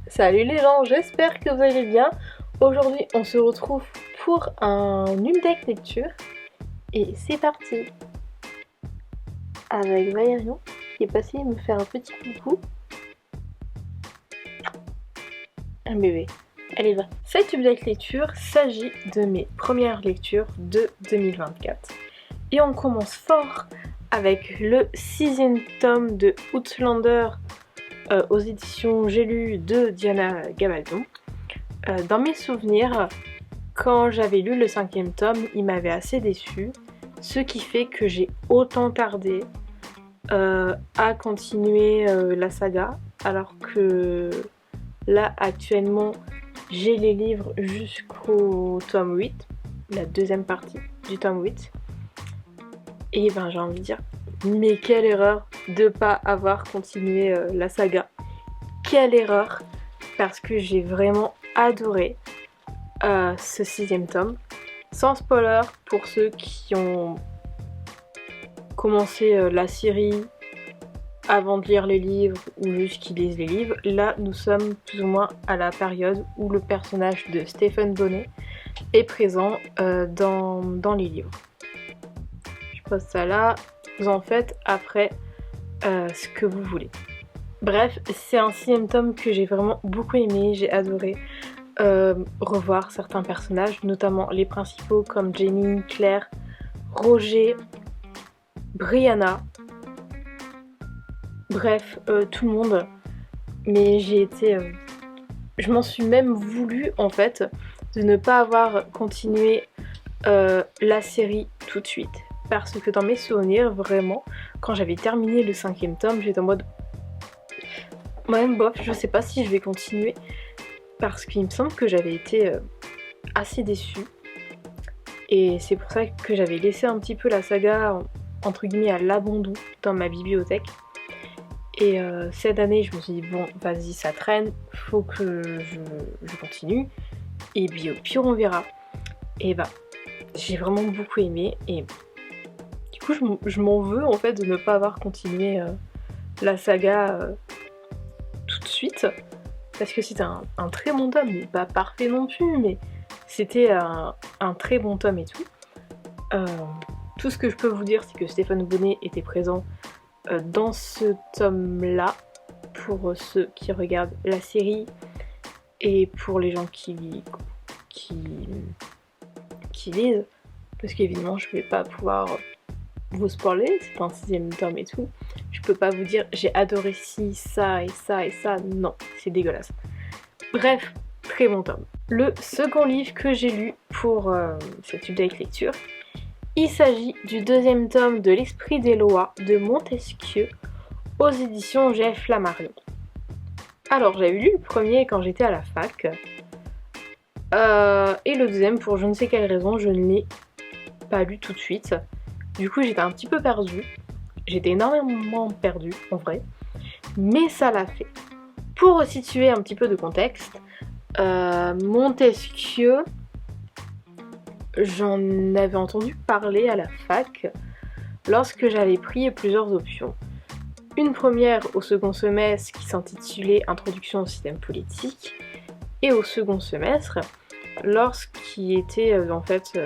Salut les gens, j'espère que vous allez bien. Aujourd'hui, on se retrouve pour une deck lecture et c'est parti avec Valérian qui est passé me faire un petit coucou. Un bébé. Allez, va. Cette deck lecture s'agit de mes premières lectures de 2024 et on commence fort avec le 6e tome de Outlander aux éditions J'ai lu de Diana Gabaldon. Dans mes souvenirs, quand j'avais lu le 5e tome, il m'avait assez déçu, ce qui fait que j'ai autant tardé à continuer la saga, alors que là actuellement j'ai les livres jusqu'au tome 8, la deuxième partie du tome 8, et ben j'ai envie de dire, mais quelle erreur de pas avoir continué la saga, quelle erreur, parce que j'ai vraiment adoré ce 6e tome. Sans spoiler pour ceux qui ont commencé la série avant de lire les livres ou juste qui lisent les livres, là nous sommes plus ou moins à la période où le personnage de Stephen Bonnet est présent dans les livres. Je pose ça là, vous en faites après ce que vous voulez. Bref, c'est un 6e tome que j'ai vraiment beaucoup aimé, j'ai adoré revoir certains personnages, notamment les principaux comme Jenny, Claire, Roger, Brianna, bref, tout le monde. Mais j'ai été... je m'en suis même voulu en fait de ne pas avoir continué la série tout de suite. Parce que dans mes souvenirs, vraiment, quand j'avais terminé le 5e tome, j'étais en mode... Moi-même bof, je sais pas si je vais continuer. Parce qu'il me semble que j'avais été assez déçue. Et c'est pour ça que j'avais laissé un petit peu la saga, entre guillemets, à l'abandon dans ma bibliothèque. Et cette année, je me suis dit, bon, vas-y, ça traîne, faut que je continue. Et puis au pire, on verra. Et bah, j'ai vraiment beaucoup aimé. Et du coup, je m'en veux, en fait, de ne pas avoir continué la saga tout de suite. Parce que c'était un très bon tome, mais pas parfait non plus, mais c'était un très bon tome et tout. Tout ce que je peux vous dire, c'est que Stephen Bonnet était présent dans ce tome-là, pour ceux qui regardent la série, et pour les gens qui lisent, parce qu'évidemment je vais pas pouvoir vous spoiler, c'est un 6e tome et tout. Je peux pas vous dire j'ai adoré ci, ça et ça et ça, non, c'est dégueulasse. Bref, très bon tome. Le second livre que j'ai lu pour cette update lecture, il s'agit du 2e tome de L'Esprit des lois de Montesquieu aux éditions G.F. Flammarion. Alors j'avais lu le premier quand j'étais à la fac, et le deuxième pour je ne sais quelle raison je ne l'ai pas lu tout de suite. Du coup j'étais un petit peu perdue, j'étais énormément perdue en vrai, mais ça l'a fait. Pour situer un petit peu de contexte, Montesquieu, j'en avais entendu parler à la fac lorsque j'avais pris plusieurs options. Une première au second semestre qui s'intitulait Introduction au système politique, et au second semestre lorsqu'il était en fait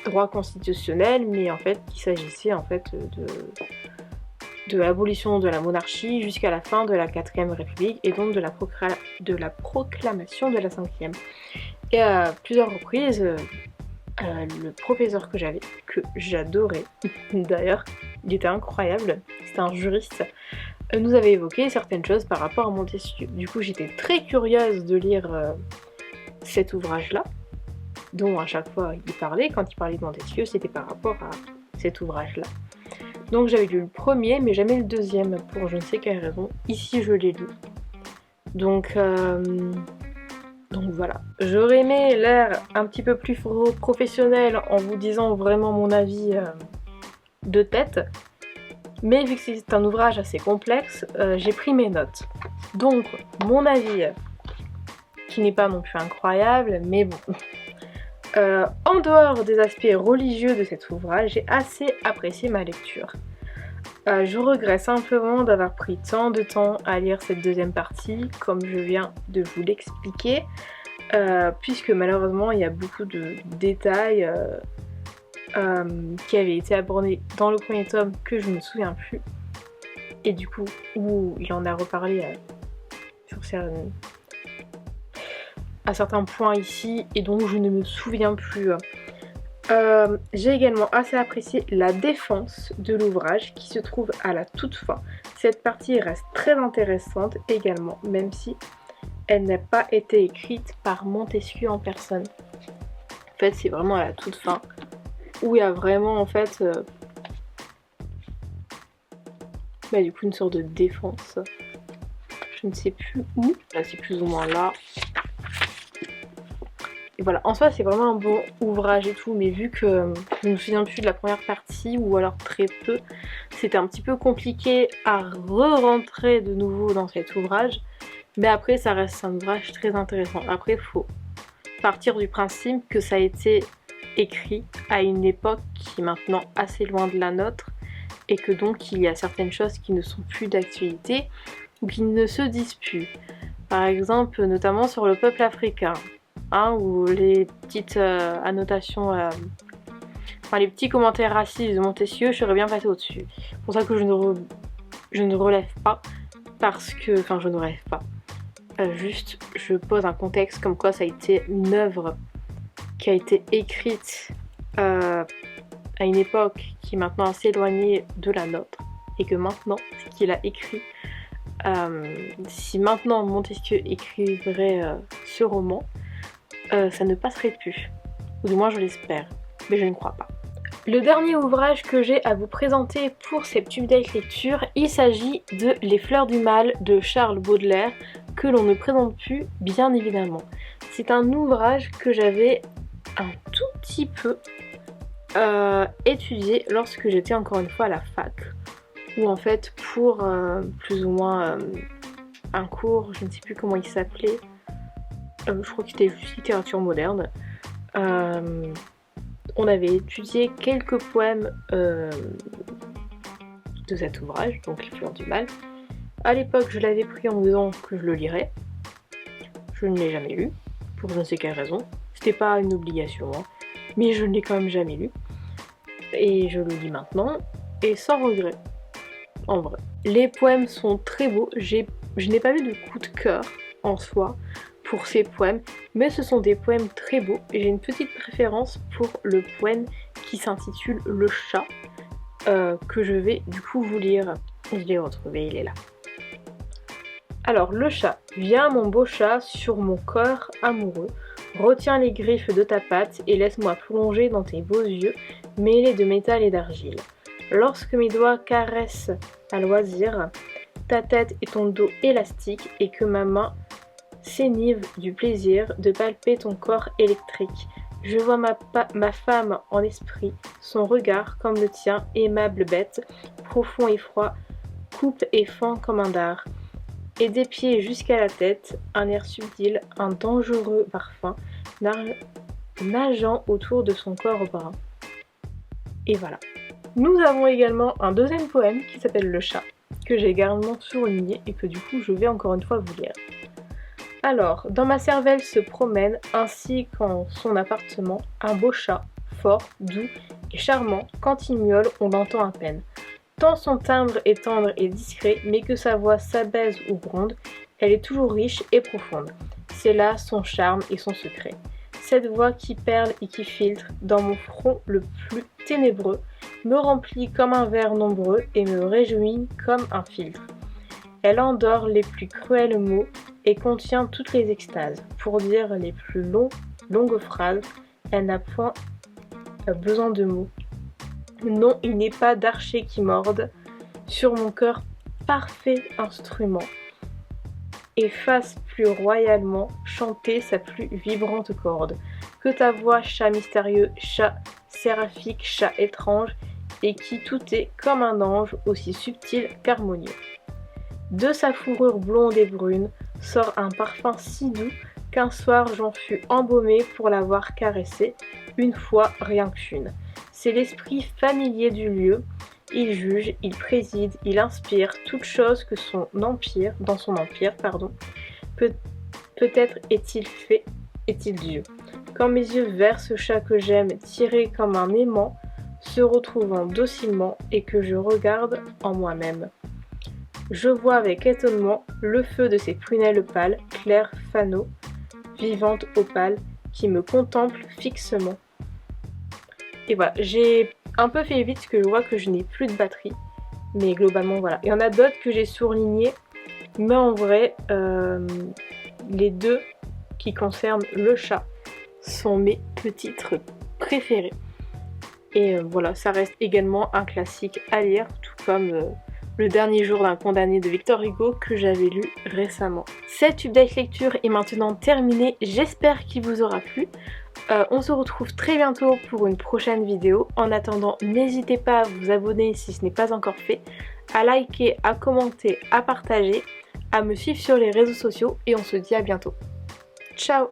droit constitutionnel, mais en fait il s'agissait en fait de l'abolition de la monarchie jusqu'à la fin de la 4ème République et donc de la proclamation de la 5ème. Et à plusieurs reprises, le professeur que j'avais, que j'adorais d'ailleurs, il était incroyable, c'était un juriste, nous avait évoqué certaines choses par rapport à Montesquieu. Du coup j'étais très curieuse de lire cet ouvrage-là, dont à chaque fois il parlait. Quand il parlait de Montesquieu, c'était par rapport à cet ouvrage-là. Donc j'avais lu le premier, mais jamais le deuxième, pour je ne sais quelle raison. Ici je l'ai lu. Donc voilà. J'aurais aimé l'air un petit peu plus professionnel en vous disant vraiment mon avis de tête. Mais vu que c'est un ouvrage assez complexe, j'ai pris mes notes. Donc mon avis, qui n'est pas non plus incroyable, mais bon. En dehors des aspects religieux de cet ouvrage, j'ai assez apprécié ma lecture. Je regrette simplement d'avoir pris tant de temps à lire cette deuxième partie, comme je viens de vous l'expliquer, puisque malheureusement il y a beaucoup de détails qui avaient été abordés dans le premier tome que je ne me souviens plus, et du coup où il en a reparlé à certains points ici, et donc je ne me souviens plus. J'ai également assez apprécié la défense de l'ouvrage qui se trouve à la toute fin. Cette partie reste très intéressante également, même si elle n'a pas été écrite par Montesquieu en personne. En fait, c'est vraiment à la toute fin où il y a vraiment en fait du coup une sorte de défense. Je ne sais plus où. Là, c'est plus ou moins là. Et voilà, en soi c'est vraiment un bon ouvrage et tout, mais vu que je ne me souviens plus de la première partie, ou alors très peu, c'était un petit peu compliqué à re-rentrer de nouveau dans cet ouvrage. Mais après ça reste un ouvrage très intéressant. Après il faut partir du principe que ça a été écrit à une époque qui est maintenant assez loin de la nôtre, et que donc il y a certaines choses qui ne sont plus d'actualité, ou qui ne se disent plus. Par exemple, notamment sur le peuple africain. Ou les petites annotations, les petits commentaires racistes de Montesquieu, je serais bien passée au-dessus. C'est pour ça que je ne relève pas, parce que, je ne relève pas. Juste, je pose un contexte comme quoi ça a été une œuvre qui a été écrite à une époque qui est maintenant assez éloignée de la nôtre, et que maintenant, ce qu'il a écrit, si maintenant Montesquieu écrivait ce roman, ça ne passerait plus, ou du moins je l'espère, mais je ne crois pas. Le dernier ouvrage que j'ai à vous présenter pour cette update lecture, il s'agit de Les Fleurs du Mal de Charles Baudelaire, que l'on ne présente plus bien évidemment. C'est un ouvrage que j'avais un tout petit peu étudié lorsque j'étais encore une fois à la fac, où en fait pour plus ou moins un cours, je ne sais plus comment il s'appelait, je crois que c'était juste littérature moderne. On avait étudié quelques poèmes de cet ouvrage, donc Les Fleurs du Mal. À l'époque, je l'avais pris en me disant que je le lirais. Je ne l'ai jamais lu, pour je ne sais quelle raison. C'était pas une obligation, mais je ne l'ai quand même jamais lu. Et je le lis maintenant, et sans regret, en vrai. Les poèmes sont très beaux. Je n'ai pas eu de coup de cœur en soi pour ces poèmes, mais ce sont des poèmes très beaux. J'ai une petite préférence pour le poème qui s'intitule Le Chat, que je vais du coup vous lire. Je l'ai retrouvé, il est là. Alors, le chat, viens mon beau chat sur mon corps amoureux, retiens les griffes de ta patte et laisse-moi plonger dans tes beaux yeux mêlés de métal et d'argile. Lorsque mes doigts caressent à loisir ta tête et ton dos élastique, et que ma main s'énive du plaisir de palper ton corps électrique. Je vois ma femme en esprit, son regard comme le tien, aimable bête, profond et froid, coupe et fend comme un dard. Et des pieds jusqu'à la tête, un air subtil, un dangereux parfum, nageant autour de son corps brun. Et voilà. Nous avons également un deuxième poème qui s'appelle Le Chat, que j'ai également surligné et que du coup je vais encore une fois vous lire. Alors, dans ma cervelle se promène, ainsi qu'en son appartement, un beau chat, fort, doux et charmant. Quand il miaule, on l'entend à peine. Tant son timbre est tendre et discret, mais que sa voix s'abaisse ou gronde, elle est toujours riche et profonde. C'est là son charme et son secret. Cette voix qui perle et qui filtre dans mon front le plus ténébreux, me remplit comme un verre nombreux et me réjouit comme un filtre. Elle endort les plus cruels mots et contient toutes les extases. Pour dire les plus longues phrases, elle n'a point besoin de mots. Non, il n'est pas d'archer qui morde sur mon cœur, parfait instrument, et fasse plus royalement chanter sa plus vibrante corde. Que ta voix, chat mystérieux, chat séraphique, chat étrange, et qui tout est comme un ange, aussi subtil qu'harmonieux. De sa fourrure blonde et brune sort un parfum si doux qu'un soir j'en fus embaumée pour l'avoir caressée, une fois rien qu'une. C'est l'esprit familier du lieu il juge, il préside, il inspire toute chose que dans son empire, peut-être est-il Dieu. Quand mes yeux versent ce chat que j'aime, tiré comme un aimant, se retrouvant docilement et que je regarde en moi-même. Je vois avec étonnement le feu de ses prunelles pâles, claires fanaux, vivantes opales, qui me contemplent fixement. Et voilà, j'ai un peu fait vite parce que je vois que je n'ai plus de batterie. Mais globalement, voilà. Il y en a d'autres que j'ai surlignés. Mais en vrai, les deux qui concernent le chat sont mes titres préférés. Et voilà, ça reste également un classique à lire, tout comme Le dernier jour d'un condamné de Victor Hugo que j'avais lu récemment. Cette update lecture est maintenant terminée, j'espère qu'il vous aura plu. On se retrouve très bientôt pour une prochaine vidéo. En attendant, n'hésitez pas à vous abonner si ce n'est pas encore fait, à liker, à commenter, à partager, à me suivre sur les réseaux sociaux et on se dit à bientôt. Ciao!